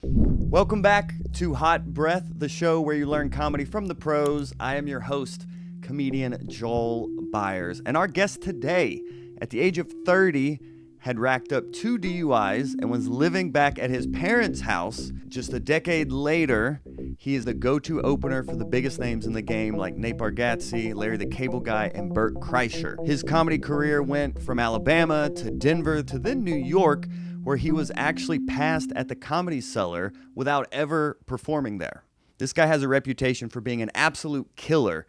Welcome back to Hot Breath, the show where you learn comedy from the pros. I am your host, comedian Joel Byars. And our guest today, at the age of 30, had racked up 2 DUIs and was living back at his parents' house. Just a decade later, he is the go-to opener for the biggest names in the game like Nate Bargatze, Larry the Cable Guy, and Bert Kreischer. His comedy career went from Alabama to Denver to then New York, where he was actually passed at the Comedy Cellar without ever performing there. This guy has a reputation for being an absolute killer,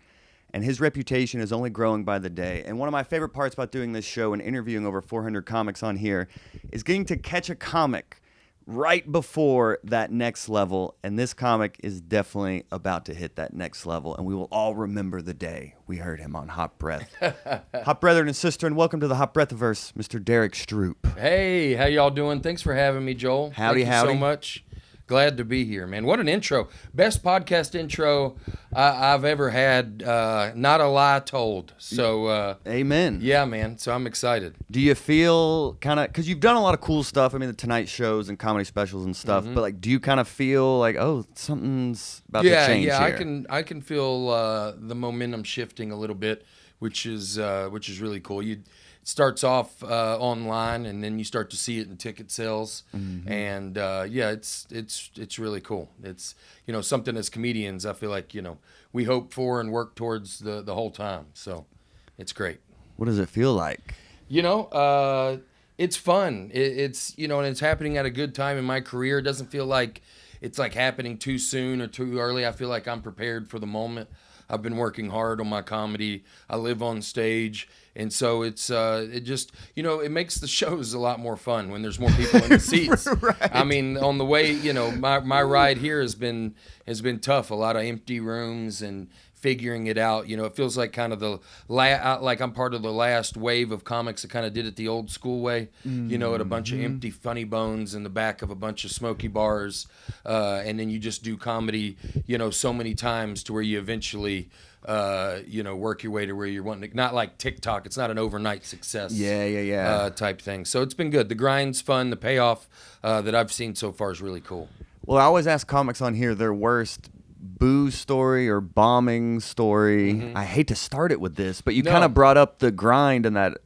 and his reputation is only growing by the day. And one of my favorite parts about doing this show and interviewing over 400 comics on here is getting to catch a comic right before that next level, and this comic is definitely about to hit that next level, and we will all remember the day we heard him on Hot Breath. Hot brethren and sister, and welcome to the Hot Breathiverse, Mr. Derrick Stroup. Hey, how y'all doing? Thanks for having me, Joel. Howdy. Thank you so much. Glad to be here, man. What an intro. Best podcast intro I've ever had. Not a lie told. So, Amen. Yeah, man. So I'm excited. Do you feel kind of, because you've done a lot of cool stuff, I mean, the Tonight shows and comedy specials and stuff, but like, do you kind of feel like, oh, something's about to change here? Yeah, I can feel the momentum shifting a little bit, which is really cool. It starts off online, and then you start to see it in ticket sales, and it's really cool. It's something as comedians, I feel like we hope for and work towards the whole time. So it's great. What does it feel like? It's fun. It's and it's happening at a good time in my career. It doesn't feel like it's like happening too soon or too early. I feel like I'm prepared for the moment. I've been working hard on my comedy. I live on stage. And so it just, it makes the shows a lot more fun when there's more people in the seats. Right. I mean, on the way, my ride here has been tough. A lot of empty rooms and figuring it out. It feels like kind of like I'm part of the last wave of comics that kind of did it the old school way, at a bunch of empty funny bones in the back of a bunch of smoky bars. And then you just do comedy, so many times to where you eventually, work your way to where you're wanting to, not like TikTok. It's not an overnight success. Yeah. Type thing. So it's been good. The grind's fun. The payoff that I've seen so far is really cool. Well, I always ask comics on here their worst boo story or bombing story. I hate to start it with this, but you kind of brought up the grind and that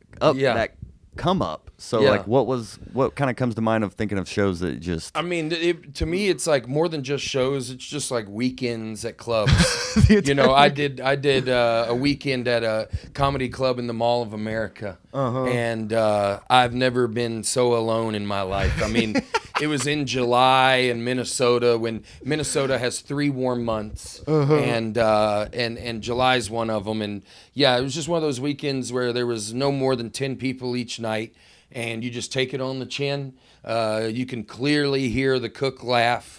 come up. So like what kind of comes to mind of thinking of shows that just, I mean, to me it's like more than just shows. It's just like weekends at clubs. I did a weekend at a comedy club in the Mall of America, and I've never been so alone in my life. I mean, it was in July in Minnesota, when Minnesota has 3 warm months, and July's one of them. And yeah, it was just one of those weekends where there was no more than 10 people each night, and you just take it on the chin. You can clearly hear the cook laugh,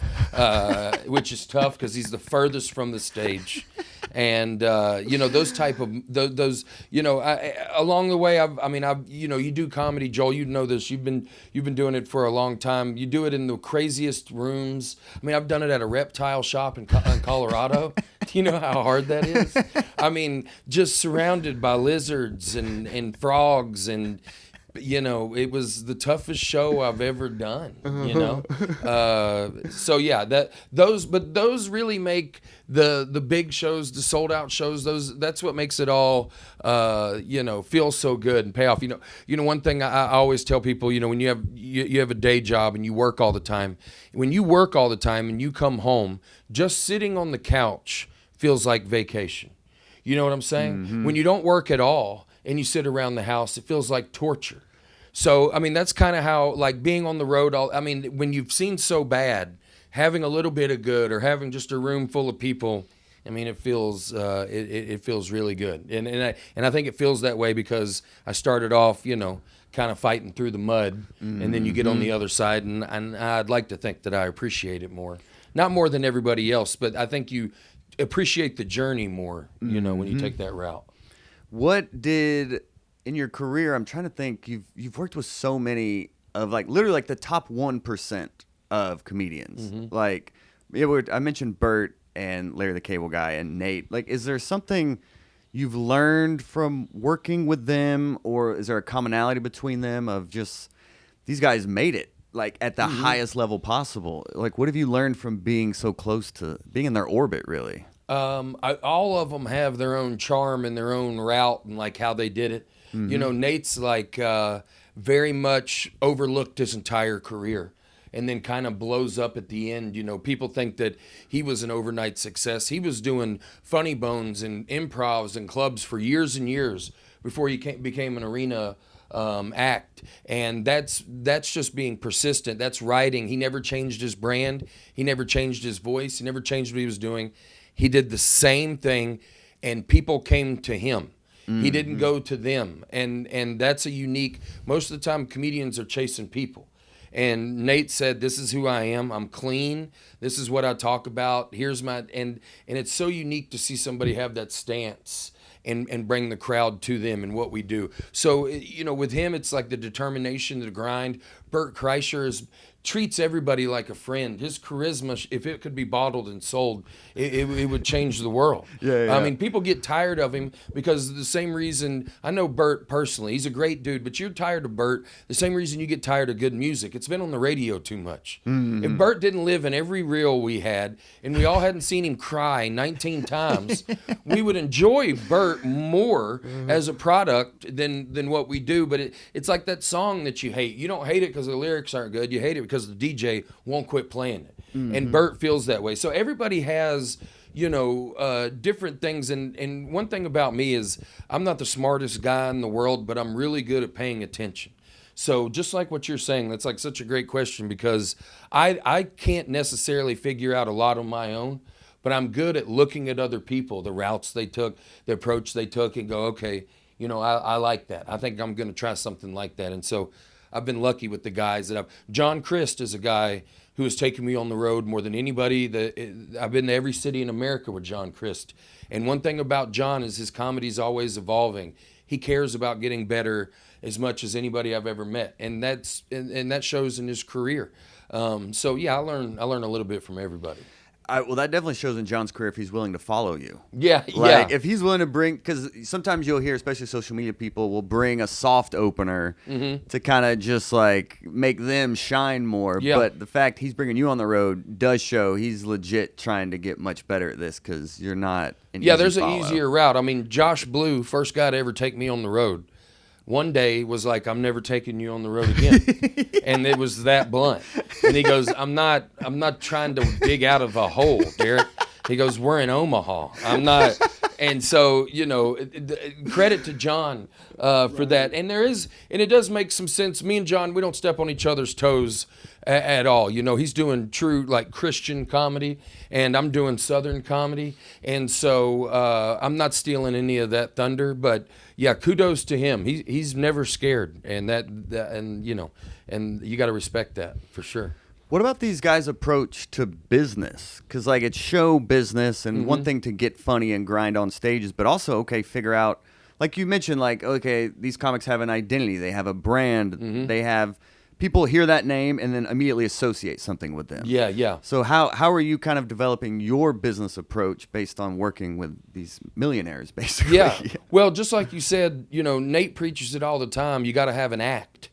which is tough because he's the furthest from the stage. And those type of those along the way, I've you do comedy, Joel. You know this. You've been doing it for a long time. You do it in the craziest rooms. I mean, I've done it at a reptile shop in Colorado. Do you know how hard that is? I mean, just surrounded by lizards and frogs and. It was the toughest show I've ever done, So yeah, those really make the big shows, the sold out shows, that's what makes it all, feel so good and pay off. One thing I always tell people, when you have a day job and you work all the time, when you work all the time and you come home, just sitting on the couch feels like vacation. You know what I'm saying? When you don't work at all and you sit around the house, it feels like torture. So, I mean, that's kind of how, like, being on the road, when you've seen so bad, having a little bit of good or having just a room full of people, I mean, it feels it feels really good. And I think it feels that way because I started off, kind of fighting through the mud, and then you get on the other side, and I'd like to think that I appreciate it more. Not more than everybody else, but I think you appreciate the journey more, when you take that route. What did... in your career, I'm trying to think, you've worked with so many of literally the top 1% of comedians. Like I mentioned Bert and Larry the Cable Guy and Nate. Like, is there something you've learned from working with them, or is there a commonality between them of just these guys made it? like at the highest level possible. Like, what have you learned from being so close to being in their orbit, really? All of them have their own charm and their own route and like how they did it. You know, Nate's like very much overlooked his entire career and then kind of blows up at the end. You know, people think that he was an overnight success. He was doing funny bones and improvs and clubs for years and years before he became an arena act. And that's just being persistent. That's writing. He never changed his brand. He never changed his voice. He never changed what he was doing. He did the same thing, and people came to him. He didn't go to them, and that's a unique. Most of the time, comedians are chasing people, and Nate said, "This is who I am. I'm clean. This is what I talk about. Here's my." And it's so unique to see somebody have that stance and bring the crowd to them and what we do. So you know, with him, it's like the determination, the grind. Bert Kreischer treats everybody like a friend. His charisma, if it could be bottled and sold, it would change the world. Yeah. I mean, people get tired of him because the same reason. I know Bert personally. He's a great dude, but you're tired of Bert the same reason you get tired of good music. It's been on the radio too much. If Bert didn't live in every reel we had, and we all hadn't seen him cry 19 times, we would enjoy Bert more as a product than what we do. But it's like that song that you hate. You don't hate it because the lyrics aren't good. You hate it because the DJ won't quit playing it. And Bert feels that way. So everybody has, you know, different things. And one thing about me is I'm not the smartest guy in the world, but I'm really good at paying attention. So just like what you're saying, that's like such a great question because I can't necessarily figure out a lot on my own, but I'm good at looking at other people, the routes they took, the approach they took, and go, okay, you know, I like that. I think I'm going to try something like that. And so I've been lucky with the guys that Jon Crist is a guy who has taken me on the road more than anybody. I've been to every city in America with Jon Crist. And one thing about Jon is his comedy is always evolving. He cares about getting better as much as anybody I've ever met. And that shows in his career. So yeah, I learn a little bit from everybody. Well, that definitely shows in Jon's career if he's willing to follow you. Yeah, like, if he's willing to bring, because sometimes you'll hear, especially social media people, will bring a soft opener to kind of just like make them shine more. Yeah. But the fact he's bringing you on the road does show he's legit trying to get much better at this because you're not an easy there's follow. an easier route. I mean, Josh Blue, first guy to ever take me on the road, one day was like, I'm never taking you on the road again. And it was that blunt. And he goes, I'm not trying to dig out of a hole, Derrick. He goes, we're in Omaha. I'm not. And so, you know, credit to Jon for that. And it does make some sense. Me and Jon, we don't step on each other's toes at all. You know, he's doing true like Christian comedy and I'm doing Southern comedy. And so I'm not stealing any of that thunder, but yeah, kudos to him. He's never scared. And and you know, and you got to respect that for sure. What about these guys' approach to business? Because, like, it's show business, and one thing to get funny and grind on stages, but also, okay, figure out, like you mentioned, like, okay, these comics have an identity. They have a brand. They have, people hear that name and then immediately associate something with them. Yeah. So how are you kind of developing your business approach based on working with these millionaires, basically? Yeah. Well, just like you said, you know, Nate preaches it all the time. You got to have an act.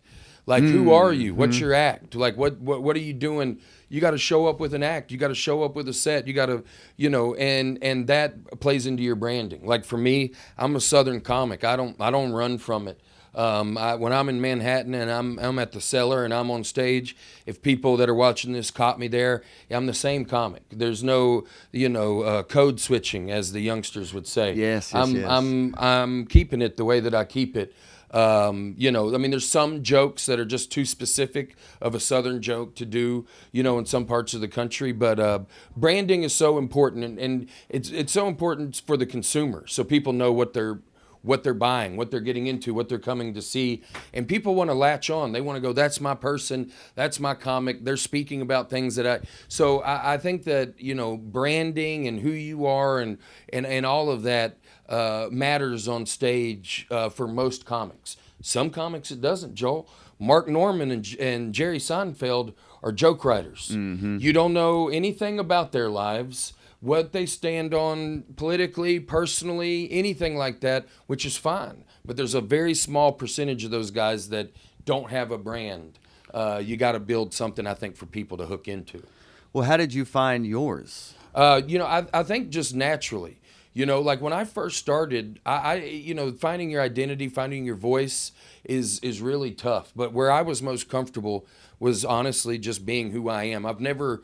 Like, who are you? What's your act? Like, what are you doing? You got to show up with an act. You got to show up with a set. You got to, you know, and that plays into your branding. Like for me, I'm a Southern comic. I don't run from it. When I'm in Manhattan and I'm at the Cellar and I'm on stage, if people that are watching this caught me there, I'm the same comic. There's no, you know, code switching, as the youngsters would say. Yes. I'm keeping it the way that I keep it. You know, I mean, there's some jokes that are just too specific of a Southern joke to do, you know, in some parts of the country. But branding is so important, and it's so important for the consumer, so people know what they're buying, what they're getting into, what they're coming to see. And people want to latch on. They want to go, that's my person, that's my comic. They're speaking about things that so I think that, you know, branding and who you are and all of that matters on stage for most comics. Some comics it doesn't, Joel. Mark Norman and Jerry Seinfeld are joke writers. You don't know anything about their lives, what they stand on politically, personally, anything like that, which is fine. But there's a very small percentage of those guys that don't have a brand. you got to build something, I think, for people to hook into. Well, how did you find yours? I think just naturally. Like when I first started, I finding your identity, finding your voice is really tough. But where I was most comfortable was honestly just being who I am. I never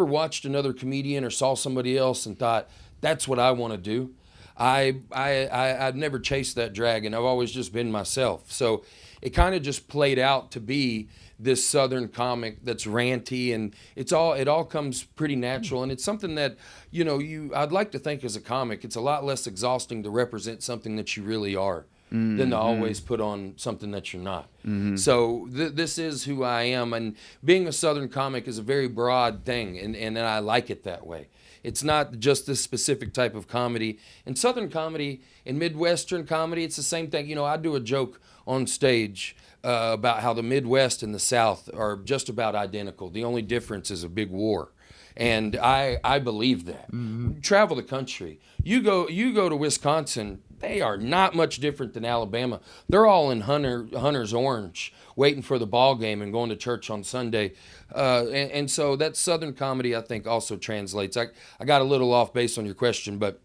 watched another comedian or saw somebody else and thought, that's what I want to do. I've never chased that dragon. I've always just been myself. So it kind of just played out to be this Southern comic that's ranty, and it all comes pretty natural, and it's something that I'd like to think as a comic it's a lot less exhausting to represent something that you really are than to always put on something that you're not. So this is who I am, and being a Southern comic is a very broad thing, and I like it that way. It's not just this specific type of comedy. In Southern comedy, in Midwestern comedy, it's the same thing. I do a joke on stage about how the Midwest and the South are just about identical. The only difference is a big war. And I believe that. Travel the country. You go to Wisconsin, they are not much different than Alabama. They're all in Hunter's Orange, waiting for the ball game and going to church on Sunday. And so that Southern comedy, I think, also translates. I got a little off base on your question, but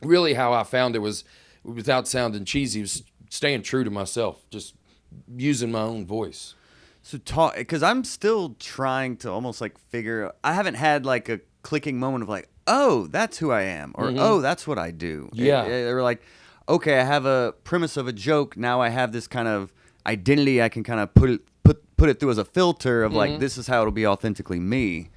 really how I found it was, without sounding cheesy, was staying true to myself, just using my own voice. So because I'm still trying to almost like figure. I haven't had like a clicking moment of like, oh, that's who I am, or oh, that's what I do. Yeah, they were like, okay, I have a premise of a joke. Now I have this kind of identity. I can kind of put it through as a filter of like, this is how it'll be authentically me.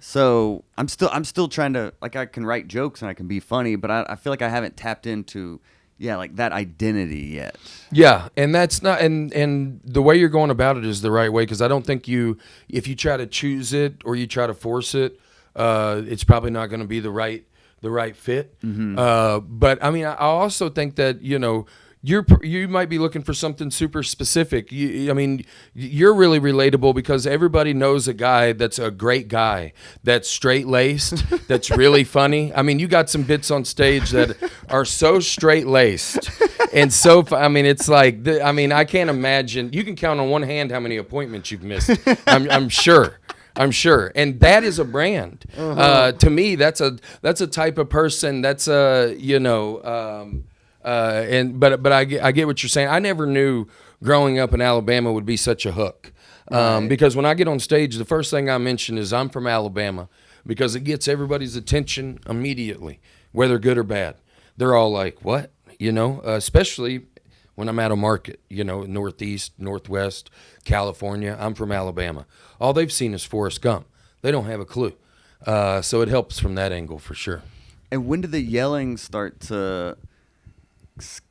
So I'm still trying to, like, I can write jokes and I can be funny, but I feel like I haven't tapped into. Yeah, like that identity yet. Yeah, and that's not, and the way you're going about it is the right way, because I don't think if you try to choose it or you try to force it, it's probably not going to be the right fit. But I mean, I also think that you might be looking for something super specific. You're really relatable because everybody knows a guy that's a great guy, that's straight-laced, that's really funny. I mean, you got some bits on stage that are so straight-laced and so it's like, I can't imagine. You can count on one hand how many appointments you've missed. I'm sure. And that is a brand. To me, that's a type of person. That's but I get what you're saying. I never knew growing up in Alabama would be such a hook. Because when I get on stage, the first thing I mention is I'm from Alabama, because it gets everybody's attention immediately, whether good or bad. They're all like, what? Especially when I'm at a market, Northeast, Northwest, California. I'm from Alabama. All they've seen is Forrest Gump. They don't have a clue. So it helps from that angle for sure. And when did the yelling start to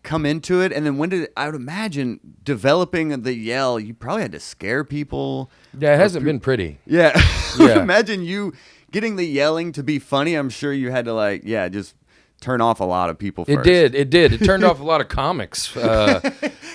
come into it? And then when did I would imagine developing the yell, you probably had to scare people. Yeah, it hasn't been pretty. Yeah. Imagine you getting the yelling to be funny. I'm sure you had to just turn off a lot of people first. It did. It turned off a lot of comics.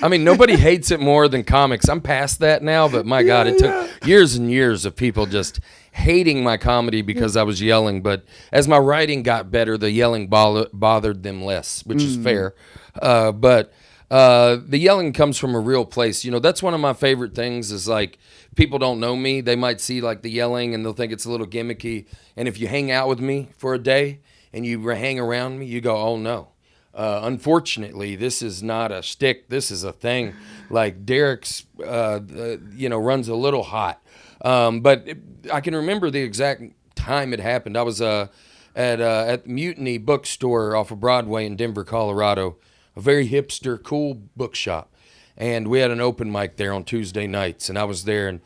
Nobody hates it more than comics. I'm past that now, but my God, it took years and years of people just hating my comedy because I was yelling. But as my writing got better, the yelling bothered them less, which is fair. But the yelling comes from a real place. That's one of my favorite things is like, people don't know me. They might see like the yelling and they'll think it's a little gimmicky. And if you hang out with me for a day and you hang around me, you go, oh no. Unfortunately, this is not a shtick. This is a thing. Like Derrick's, runs a little hot. But I can remember the exact time it happened. I was at Mutiny Bookstore off of Broadway in Denver, Colorado, a very hipster, cool bookshop. And we had an open mic there on Tuesday nights. And I was there in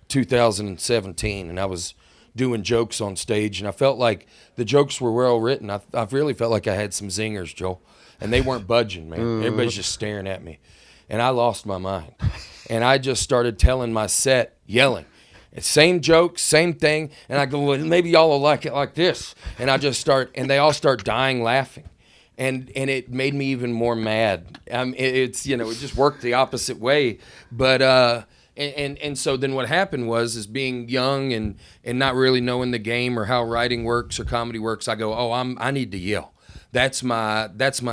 2017, and I was doing jokes on stage. And I felt like the jokes were well written. I really felt like I had some zingers, Joel. And they weren't budging, man. Everybody's just staring at me. And I lost my mind. And I just started telling my set, yelling. Same joke, same thing. And I go, well, maybe y'all will like it like this. And I just start, and they all start dying laughing. And it made me even more mad. It just worked the opposite way. But and so then what happened is being young and not really knowing the game or how writing works or comedy works, I go, I need to yell. that's my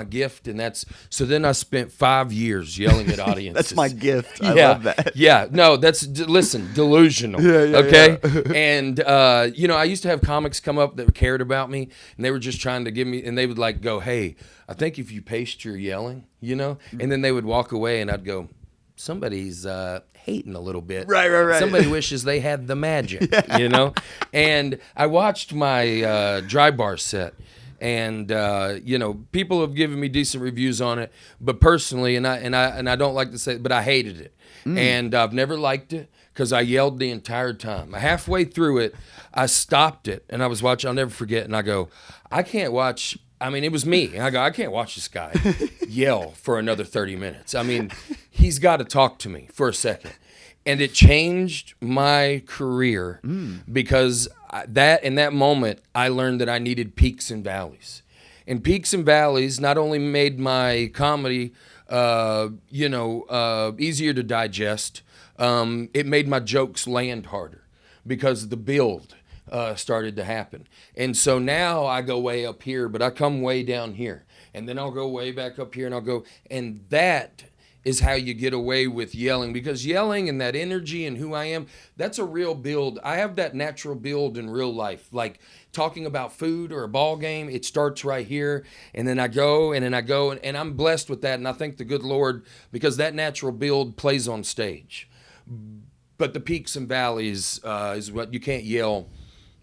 gift, and so then I spent 5 years yelling at audiences. That's my gift. I love that. Yeah, no, listen, delusional. Okay? And, I used to have comics come up that cared about me, and they were just trying to give me, and they would like go, hey, I think if you paced your yelling, and then they would walk away, and I'd go, somebody's hating a little bit. Right. Somebody wishes they had the magic, And I watched my dry bar set. And people have given me decent reviews on it, but personally, and I don't like to say it, but I hated it, and I've never liked it because I yelled the entire time. Halfway through it, I stopped it, and I was watching. I'll never forget, and I go, I can't watch. I mean, it was me, and I go, I can't watch this guy yell for another 30 minutes. I mean, he's got to talk to me for a second. And it changed my career because in that moment, I learned that I needed peaks and valleys. And peaks and valleys not only made my comedy, easier to digest, it made my jokes land harder because the build started to happen. And so now I go way up here, but I come way down here. And then I'll go way back up here, and that is how you get away with yelling, because yelling and that energy and who I am, that's a real build. I have that natural build in real life. Like talking about food or a ball game, it starts right here, and then I go, and I'm blessed with that, and I thank the good Lord, because that natural build plays on stage. But the peaks and valleys is what you can't yell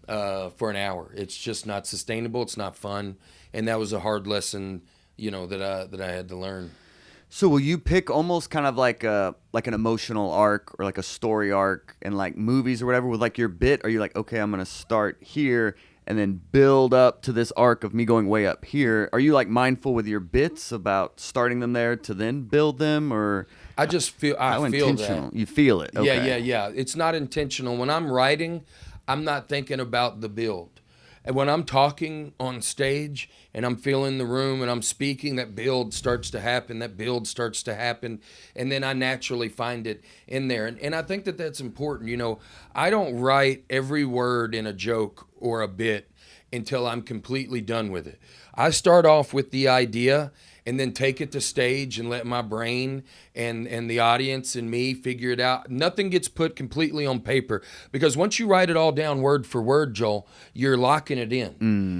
for an hour. It's just not sustainable. It's not fun, and that was a hard lesson, that I had to learn. So will you pick almost kind of like an emotional arc or like a story arc in like movies or whatever with like your bit? Are you like, okay, I'm going to start here and then build up to this arc of me going way up here? Are you like mindful with your bits about starting them there to then build them, or I just feel intentional? That. You feel it. Okay. Yeah. It's not intentional. When I'm writing, I'm not thinking about the build. And when I'm talking on stage and I'm feeling the room and I'm speaking, that build starts to happen. And then I naturally find it in there. And I think that that's important. I don't write every word in a joke or a bit until I'm completely done with it. I start off with the idea and then take it to stage and let my brain and the audience and me figure it out. Nothing gets put completely on paper, because once you write it all down word for word, Joel, you're locking it in.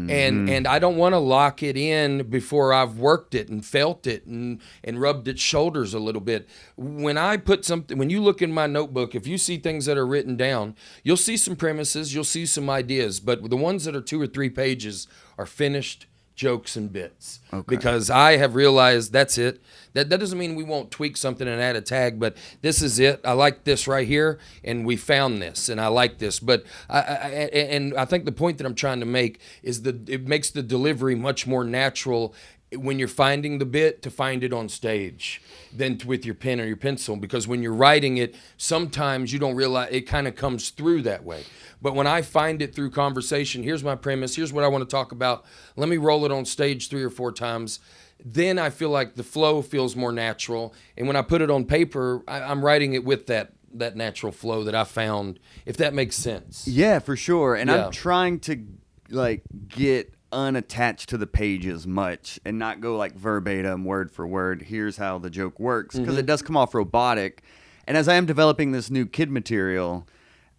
Mm-hmm. And I don't want to lock it in before I've worked it and felt it and rubbed its shoulders a little bit. When you look in my notebook, if you see things that are written down, you'll see some premises, you'll see some ideas, but the ones that are 2 or 3 pages are finished jokes and bits. Okay. Because I have realized that's it. That doesn't mean we won't tweak something and add a tag, but this is it. I like this right here, and we found this, and I like this. But I think the point that I'm trying to make is that it makes the delivery much more natural when you're finding the bit to find it on stage than with your pen or your pencil, because when you're writing it, sometimes you don't realize it kind of comes through that way. But when I find it through conversation, here's my premise, here's what I want to talk about, let me roll it on stage 3 or 4 times, then I feel like the flow feels more natural. And when I put it on paper, I'm writing it with that natural flow that I found, if that makes sense. Yeah, for sure. And I'm trying to like get unattached to the pages much and not go like verbatim, word for word, here's how the joke works, because it does come off robotic. And as I am developing this new kid material,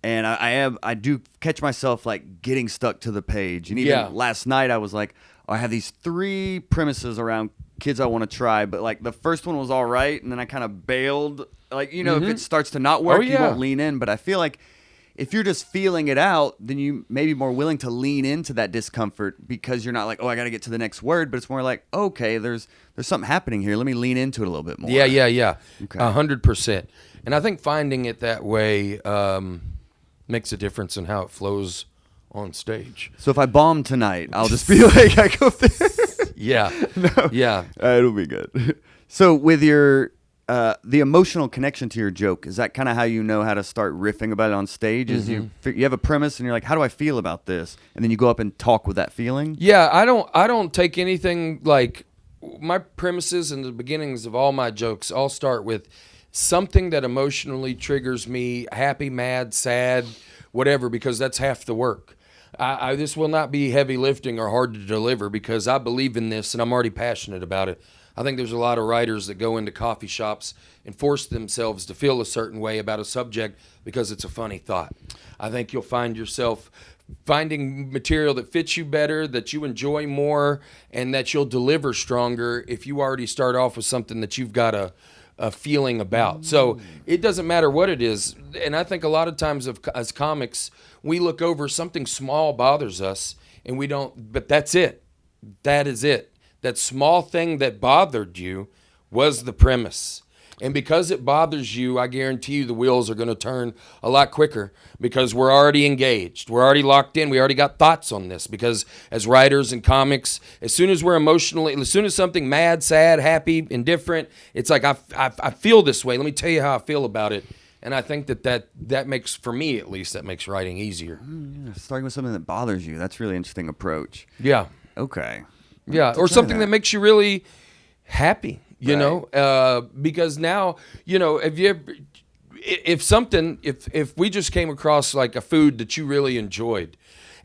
and I do catch myself like getting stuck to the page. And even last night I was like, I have these 3 premises around kids I want to try, but like the first one was all right, and then I kind of bailed. Like, if it starts to not work, you won't lean in. But I feel like if you're just feeling it out, then you may be more willing to lean into that discomfort, because you're not like, oh, I got to get to the next word, but it's more like, okay, there's something happening here. Let me lean into it a little bit more. Yeah. Okay. 100%. And I think finding it that way makes a difference in how it flows on stage. So if I bomb tonight, I'll just be like, I go there. Yeah. No. Yeah. It'll be good. So with your the emotional connection to your joke, is that kind of how you know how to start riffing about it on stage? Is you have a premise and you're like, how do I feel about this? And then you go up and talk with that feeling? Yeah, I don't take anything like my premises and the beginnings of all my jokes all start with something that emotionally triggers me, happy, mad, sad, whatever, because that's half the work. This will not be heavy lifting or hard to deliver because I believe in this and I'm already passionate about it. I think there's a lot of writers that go into coffee shops and force themselves to feel a certain way about a subject because it's a funny thought. I think you'll find yourself finding material that fits you better, that you enjoy more, and that you'll deliver stronger if you already start off with something that you've got a feeling about. So it doesn't matter what it is. And I think a lot of times as comics, we look over something small bothers us and we don't, but that's it. That is it. That small thing that bothered you was the premise. And because it bothers you, I guarantee you the wheels are going to turn a lot quicker because we're already engaged. We're already locked in. We already got thoughts on this because as writers and comics, as soon as something mad, sad, happy, indifferent, it's like I feel this way. Let me tell you how I feel about it. And I think that makes, for me at least, that makes writing easier. Yeah, starting with something that bothers you. That's a really interesting approach. Yeah. Okay. Yeah, or something that makes you really happy. You know, because now, you know, if we just came across like a food that you really enjoyed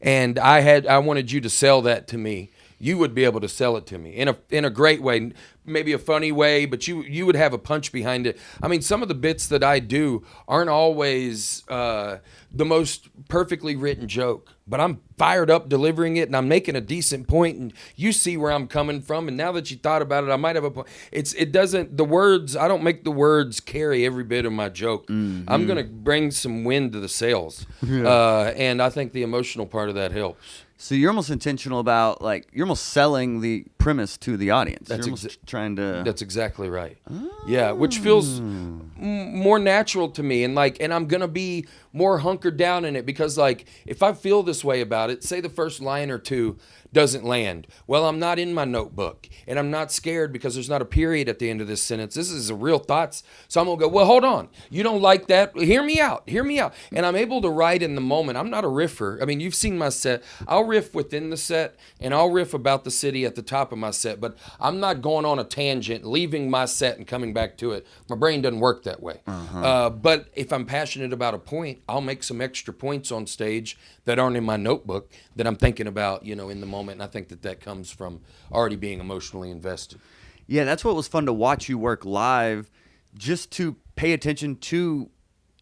and I wanted you to sell that to me, you would be able to sell it to me in a great way, maybe a funny way, but you would have a punch behind it. I mean, some of the bits that I do aren't always the most perfectly written joke, but I'm fired up delivering it and I'm making a decent point and you see where I'm coming from. And now that you thought about it, I might have a point. I don't make the words carry every bit of my joke. Mm-hmm. I'm going to bring some wind to the sails. Yeah. And I think the emotional part of that helps. So you're almost intentional about, like, you're almost selling the premise to the audience. You're almost trying to... That's exactly right. Oh. Yeah, which feels more natural to me. And I'm going to be more hunkered down in it because, like, if I feel this way about it, say the first line or two doesn't land. Well, I'm not in my notebook and I'm not scared because there's not a period at the end of this sentence. This is a real thoughts. So I'm going to go, well, hold on. You don't like that? Hear me out. And I'm able to write in the moment. I'm not a riffer. I mean, you've seen my set. I'll riff within the set and I'll riff about the city at the top of my set, but I'm not going on a tangent, leaving my set and coming back to it. My brain doesn't work that way. But if I'm passionate about a point, I'll make some extra points on stage that aren't in my notebook that I'm thinking about, you know, in the moment. And I think that comes from already being emotionally invested. Yeah, that's what was fun to watch you work live, just to pay attention to,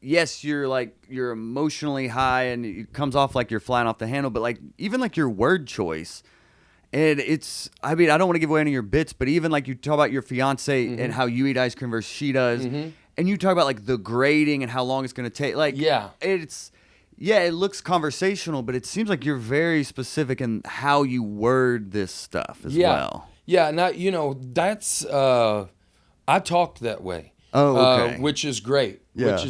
yes, you're emotionally high and it comes off like you're flying off the handle, but like even like your word choice. And it's, I mean, I don't want to give away any of your bits, but even like you talk about your fiance and how you eat ice cream versus she does. And you talk about like the grading and how long it's going to take. Like, it looks conversational, but it seems like you're very specific in how you word this stuff as well. Yeah, now, you know, that's, I talked that way. Oh, okay. Which is great,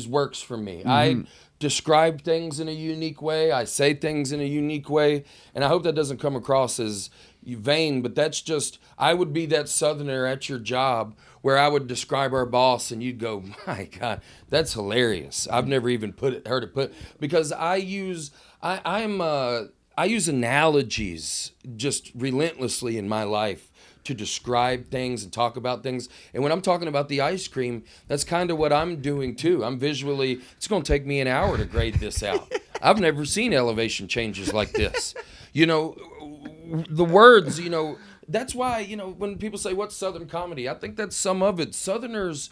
works for me. I describe things in a unique way. I say things in a unique way. And I hope that doesn't come across as vain, but that's just, I would be that Southerner at your job where I would describe our boss and you'd go, my God, that's hilarious. I've never even heard it put, because I use analogies just relentlessly in my life to describe things and talk about things. And when I'm talking about the ice cream, that's kind of what I'm doing too. It's going to take me an hour to grade this out. I've never seen elevation changes like this. You know, the words, you know, that's why, you know, when people say, what's Southern comedy? I think that's some of it. Southerners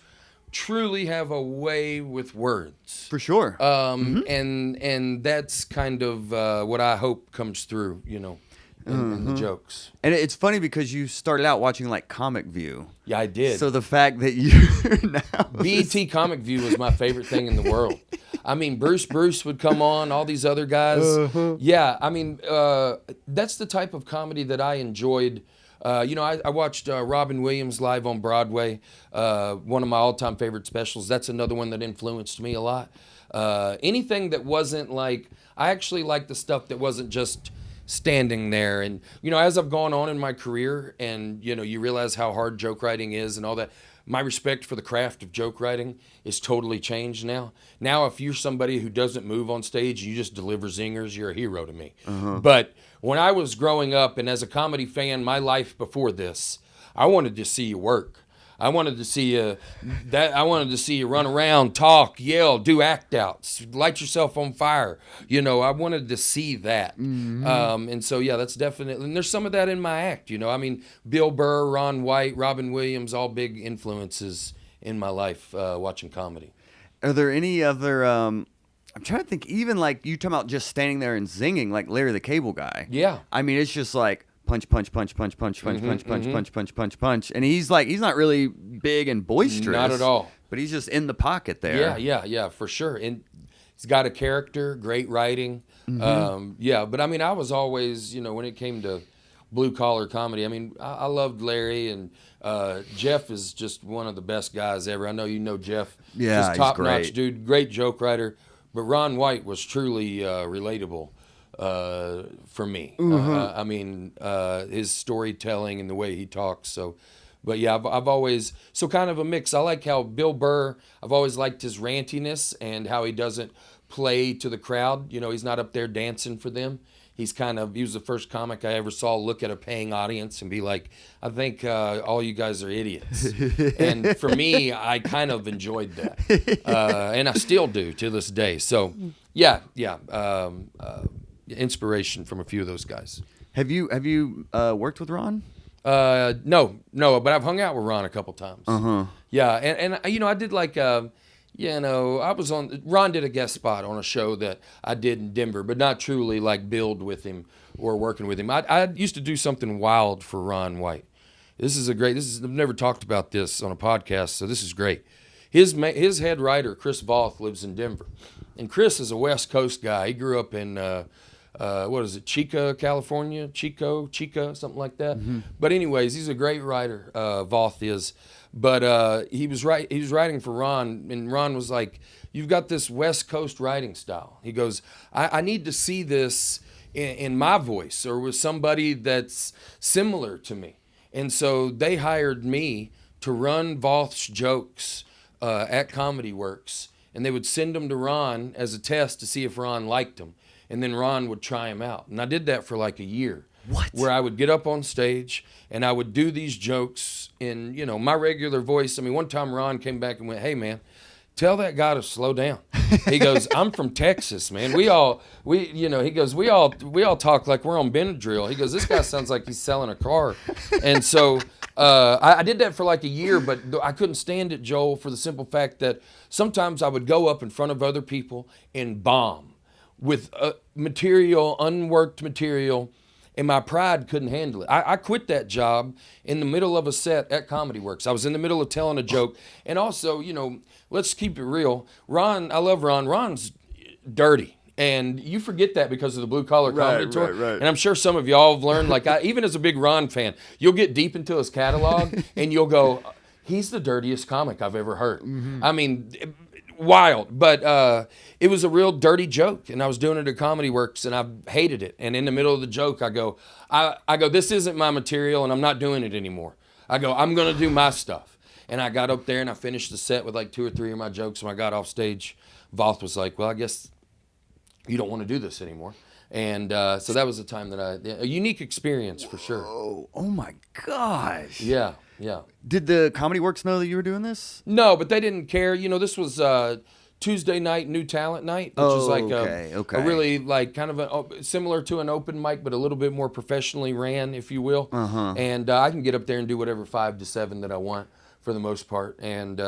truly have a way with words. For sure. And that's kind of what I hope comes through, you know, in the jokes. And it's funny because you started out watching like Comic View. Yeah, I did. So the fact that you're now... BET Comic View was my favorite thing in the world. I mean, Bruce would come on, all these other guys. Yeah, I mean, that's the type of comedy that I enjoyed. You know, I watched Robin Williams live on Broadway, one of my all-time favorite specials. That's another one that influenced me a lot. Anything that wasn't like, I actually like the stuff that wasn't just standing there. And, you know, as I've gone on in my career and, you know, you realize how hard joke writing is and all that, my respect for the craft of joke writing is totally changed now. Now, if you're somebody who doesn't move on stage, you just deliver zingers, you're a hero to me. But when I was growing up and as a comedy fan, my life before this, I wanted to see you work. I wanted to see you run around, talk, yell, do act outs, light yourself on fire. I wanted to see that. And so, yeah, that's definitely, and there's some of that in my act. I mean, Bill Burr, Ron White, Robin Williams, all big influences in my life watching comedy. Are there any other, I'm trying to think, even like you talking about just standing there and zinging like Larry the Cable Guy. Yeah. I mean, it's just like, punch, punch, punch, punch, punch, punch, punch, punch, punch, punch, punch, punch. And he's not really big and boisterous. Not at all. But he's just in the pocket there. Yeah, for sure. And he's got a character, great writing. But I mean, I was always, when it came to blue collar comedy, I mean, I loved Larry, and Jeff is just one of the best guys ever. I know you know Jeff. Yeah, just top notch great. dude, great joke writer. But Ron White was truly relatable. For me. I mean, his storytelling and the way he talks. So, but yeah, I've always, so kind of a mix. I like how Bill Burr, I've always liked his rantiness and how he doesn't play to the crowd. He's not up there dancing for them. He was the first comic I ever saw look at a paying audience and be like, I think all you guys are idiots. And for me, I kind of enjoyed that. And I still do to this day. So, yeah. Inspiration from a few of those guys. Have you worked with Ron? No, but I've hung out with Ron a couple times. Yeah, and I did like I was on. Ron did a guest spot on a show that I did in Denver, but not truly like build with him or working with him. I used to do something wild for Ron White. I've never talked about this on a podcast, so this is great. His head writer Chris Voth lives in Denver, and Chris is a West Coast guy. He grew up in Chica, California? Chica, something like that. But anyways, he's a great writer, Voth is. But he was writing for Ron, and Ron was like, you've got this West Coast writing style. He goes, I need to see this in my voice or with somebody that's similar to me. And so they hired me to run Voth's jokes at Comedy Works, and they would send them to Ron as a test to see if Ron liked them. And then Ron would try him out. And I did that for like a year. What? Where I would get up on stage and I would do these jokes in, my regular voice. I mean, one time Ron came back and went, hey, man, tell that guy to slow down. He goes, I'm from Texas, man. He goes, we all talk like we're on Benadryl. He goes, this guy sounds like he's selling a car. And so I did that for like a year, but I couldn't stand it, Joel, for the simple fact that sometimes I would go up in front of other people and bomb with unworked material, and my pride couldn't handle it. I quit that job in the middle of a set at Comedy Works. I was in the middle of telling a joke, and also, let's keep it real. Ron, I love Ron. Ron's dirty, and you forget that because of the Blue Collar Comedy Tour. Right. And I'm sure some of y'all have learned, like even as a big Ron fan, you'll get deep into his catalog, and you'll go, he's the dirtiest comic I've ever heard. I mean, wild, but it was a real dirty joke, and I was doing it at Comedy Works, and I hated it. And in the middle of the joke, I go, this isn't my material, and I'm not doing it anymore. I go, I'm gonna do my stuff. And I got up there and I finished the set with like 2 or 3 of my jokes. When I got off stage, Voth was like, well, I guess you don't want to do this anymore. And so that was the time that a unique experience for sure. Oh my gosh. Yeah. Did the Comedy Works know that you were doing this? No, but they didn't care. This was Tuesday night, New Talent Night, which is like a really like kind of similar to an open mic, but a little bit more professionally ran, if you will. And I can get up there and do whatever 5 to 7 that I want for the most part. And,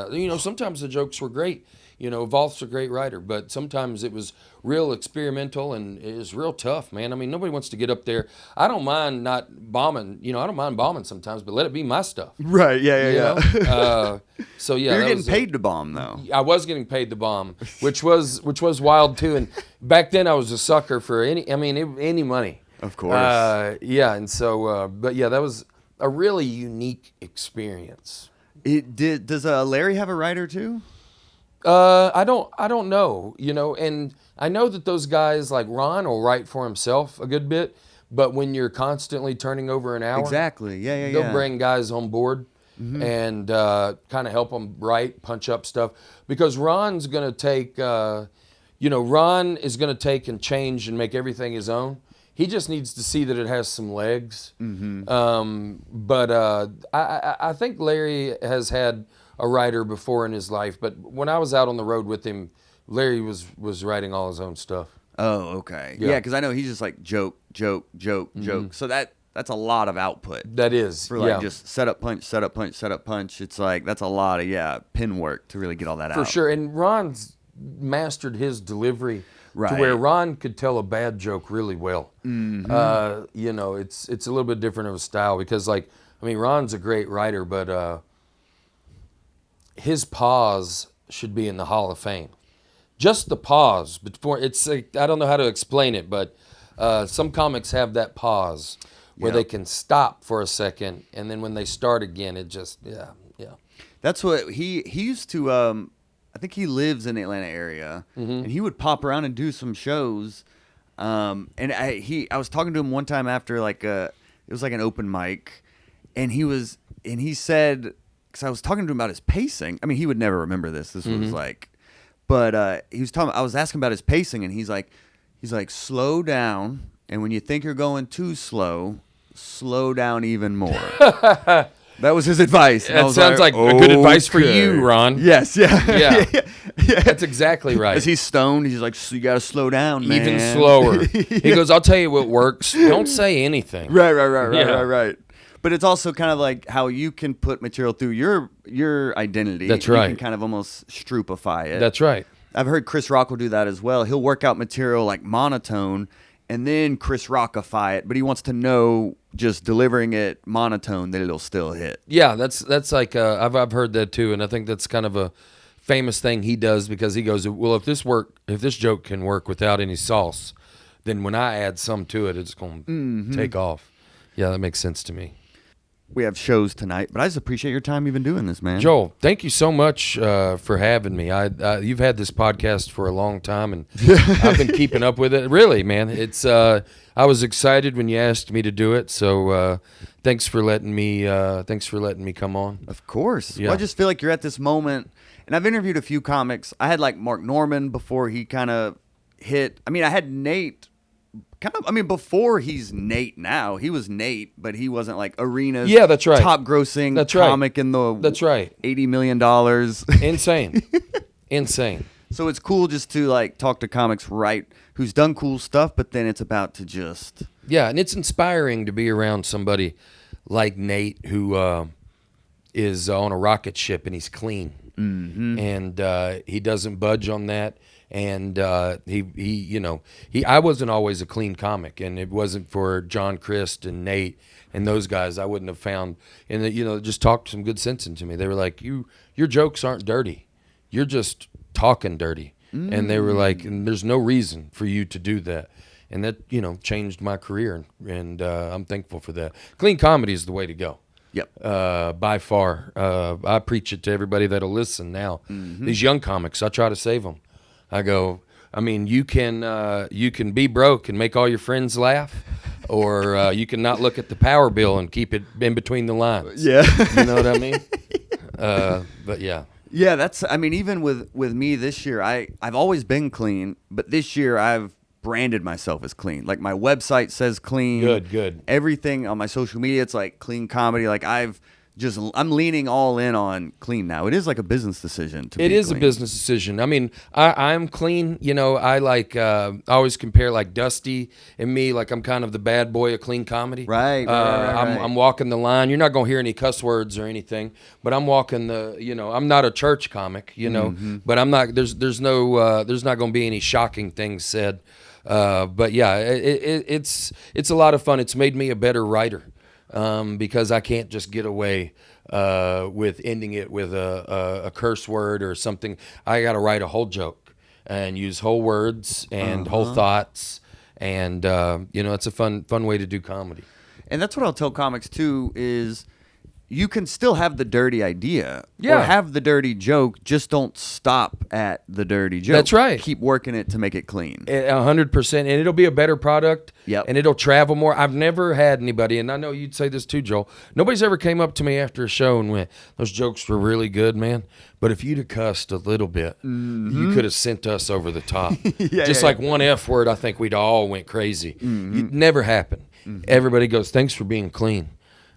sometimes the jokes were great. Voth's a great writer, but sometimes it was real experimental and it was real tough, man. I mean, nobody wants to get up there. I don't mind not bombing. I don't mind bombing sometimes, but let it be my stuff. Right, yeah. So, yeah. You're getting paid to bomb, though. I was getting paid to bomb, which was wild, too. And back then I was a sucker for any money. Of course. And so, but yeah, that was a really unique experience. Does Larry have a writer, too? I don't know, and I know that those guys like Ron will write for himself a good bit, but when you're constantly turning over an hour, exactly, they'll bring guys on board and kind of help them write, punch up stuff, because Ron's gonna take, Ron is gonna take and change and make everything his own. He just needs to see that it has some legs. Mm-hmm. I think Larry has had a writer before in his life, but when I was out on the road with him, Larry was writing all his own stuff. Oh, okay. Yeah, because I know he's just like joke. So that's a lot of output. That is. For like just set up, punch. It's like that's a lot of pin work to really get all that out. For sure. And Ron's mastered his delivery to where Ron could tell a bad joke really well. Mm-hmm. You know, it's a little bit different of a style because, like, I mean, Ron's a great writer, but his pause should be in the Hall of Fame. Just the pause before it's like, I don't know how to explain it, but some comics have that pause where they can stop for a second, and then when they start again, it just yeah. That's what he used to. I think he lives in the Atlanta area, and he would pop around and do some shows. And I was talking to him one time after like it was like an open mic, and he said, because I was talking to him about his pacing. I mean, he would never remember this. This was like. But he was talking. I was asking about his pacing, and he's like, slow down, and when you think you're going too slow, slow down even more. That was his advice. That sounds like a good advice for you, Ron. Yes, yeah. That's exactly right. As he's stoned, he's like, you got to slow down, man. Even slower. He goes, I'll tell you what works. Don't say anything. Right. But it's also kind of like how you can put material through your identity. That's right. You can kind of almost Stroopify it. That's right. I've heard Chris Rock will do that as well. He'll work out material like monotone and then Chris Rockify it, but he wants to know just delivering it monotone that it'll still hit. Yeah, that's like I've heard that too, and I think that's kind of a famous thing he does because he goes, well, if this joke can work without any sauce, then when I add some to it, it's going to take off. Yeah, that makes sense to me. We have shows tonight, but I just appreciate your time even doing this, man. Joel, thank you so much for having me. You've had this podcast for a long time, and I've been keeping up with it. Really, man, it's I was excited when you asked me to do it. So thanks for letting me come on. Of course. Yeah. Well, I just feel like you're at this moment, and I've interviewed a few comics. I had like Mark Norman before he kind of hit. I mean, I had Nate. Before he's Nate now, he was Nate, but he wasn't like Arena's that's right. top grossing comic in the $80 million. Insane. So it's cool just to like talk to comics who's done cool stuff, but then it's about to just and it's inspiring to be around somebody like Nate who is on a rocket ship and he's clean, and he doesn't budge on that. And I wasn't always a clean comic, and it wasn't for Jon Crist and Nate and those guys, I wouldn't have found. And just talked some good sense into me. They were like, your jokes aren't dirty, you're just talking dirty. And they were like, and there's no reason for you to do that. And that changed my career, and I'm thankful for that. Clean comedy is the way to go. Yep. By far. I preach it to everybody that'll listen now. These young comics, I try to save them. I go, I mean, you can be broke and make all your friends laugh, or you can not look at the power bill and keep it in between the lines. Yeah. You know what I mean? But yeah. Yeah, even with me this year, I've always been clean, but this year I've branded myself as clean. Like my website says clean. Good. Everything on my social media, it's like clean comedy. Like I'm leaning all in on clean now. It is like a business decision. It is a business decision. I mean, I'm clean. I always compare like Dusty and me. Like I'm kind of the bad boy of clean comedy. Right. I'm walking the line. You're not gonna hear any cuss words or anything, but I'm walking I'm not a church comic. But I'm not. There's not gonna be any shocking things said. But yeah, it's a lot of fun. It's made me a better writer. Because I can't just get away with ending it with a curse word or something. I got to write a whole joke and use whole words and whole thoughts, and it's a fun way to do comedy. And that's what I'll tell comics too is you can still have the dirty idea Yeah. or have the dirty joke. Just don't stop at the dirty joke. That's right. Keep working it to make it clean. 100%, and it'll be a better product. Yep. And it'll travel more. I've never had anybody, and I know you'd say this too, Joel. Nobody's ever came up to me after a show and went, "Those jokes were really good, man. But if you'd have cussed a little bit, you could have sent us over the top." Just like one F word, I think we'd all went crazy. It never happened. Everybody goes, "Thanks for being clean.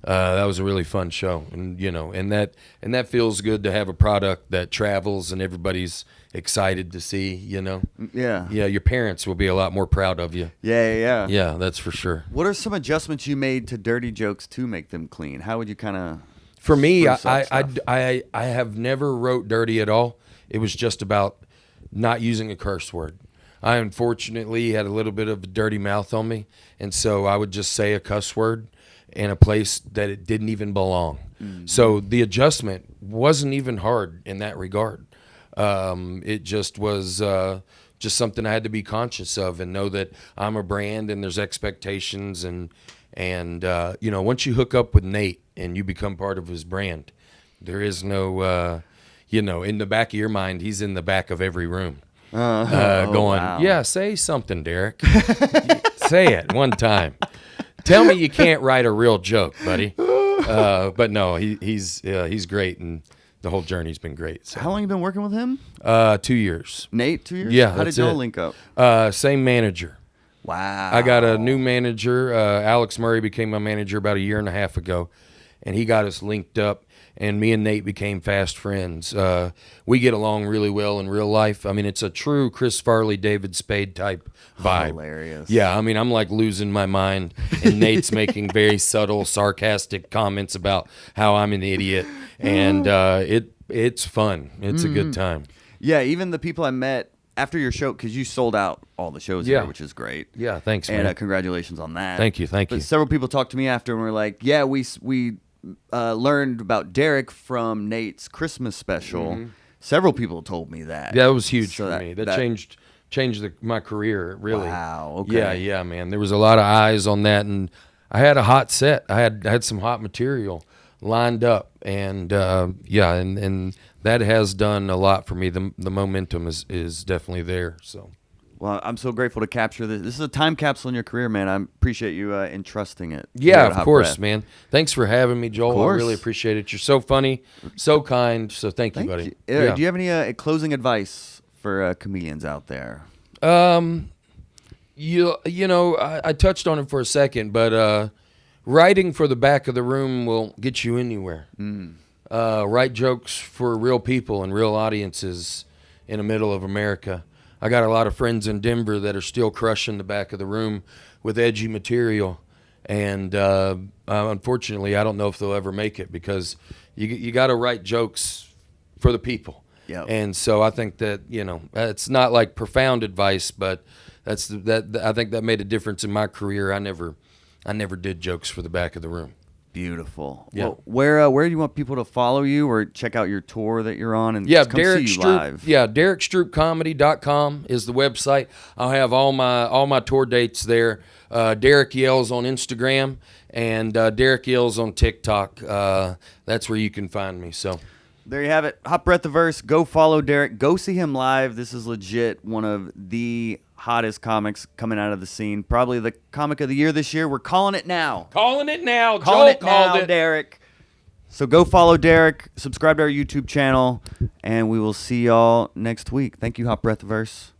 That was a really fun show," and and that feels good to have a product that travels and everybody's excited to see. Yeah. Your parents will be a lot more proud of you. Yeah. Yeah, that's for sure. What are some adjustments you made to dirty jokes to make them clean? How would you kind of? For me, I have never wrote dirty at all. It was just about not using a curse word. I unfortunately had a little bit of a dirty mouth on me, and so I would just say a cuss word in a place that it didn't even belong. So the adjustment wasn't even hard in that regard. It just was just something I had to be conscious of and know that I'm a brand and there's expectations and once you hook up with Nate and you become part of his brand, there is no in the back of your mind, he's in the back of every room. Going, wow. Yeah, say something, Derrick. Say it one time. Tell me you can't write a real joke, buddy. But no, he's great, and the whole journey's been great. So. How long you been working with him? 2 years. Nate, 2 years? Yeah, How did y'all link up? Same manager. Wow. I got a new manager. Alex Murray became my manager about 1.5 years ago, and he got us linked up. And me and Nate became fast friends. We get along really well in real life. I mean, it's a true Chris Farley, David Spade type vibe. Hilarious. Yeah, I mean, I'm like losing my mind, and Nate's making very subtle, sarcastic comments about how I'm an idiot, and it's fun. It's a good time. Yeah, even the people I met after your show, because you sold out all the shows here, which is great. Yeah, thanks, and, man. Congratulations on that. Thank you. But several people talked to me after and were like, yeah, we learned about Derrick from Nate's Christmas special. Several people told me that. Yeah, that was huge for me. That changed my career, really. Wow. Okay. Yeah, man. There was a lot of eyes on that, and I had a hot set. I had some hot material lined up, and and that has done a lot for me. The momentum is definitely there. So. Well, I'm so grateful to capture this. This is a time capsule in your career, man. I appreciate you entrusting it. Yeah, of course, man. Thanks for having me, Joel. I really appreciate it. You're so funny, so kind. So thank you, buddy. Do you have any closing advice for comedians out there? I touched on it for a second, but writing for the back of the room will get you anywhere. Write jokes for real people and real audiences in the middle of America. I got a lot of friends in Denver that are still crushing the back of the room with edgy material, and unfortunately, I don't know if they'll ever make it because you got to write jokes for the people. Yep. And so I think that it's not like profound advice, but I think that made a difference in my career. I never did jokes for the back of the room. Beautiful. Yeah. Well, where do you want people to follow you or check out your tour that you're on and come Derrick see you Stroup, live? Yeah, DerrickStroupComedy.com is the website. I'll have all my tour dates there. Derrick Yells on Instagram and Derrick Yells on TikTok. That's where you can find me. So there you have it. Hot Breath the Verse. Go follow Derrick. Go see him live. This is legit one of the hottest comics coming out of the scene. Probably the comic of the year this year. We're calling it now. Calling it now. Calling Joel it now, called it. Derrick. So go follow Derrick. Subscribe to our YouTube channel. And we will see y'all next week. Thank you, Hot Breath the Verse.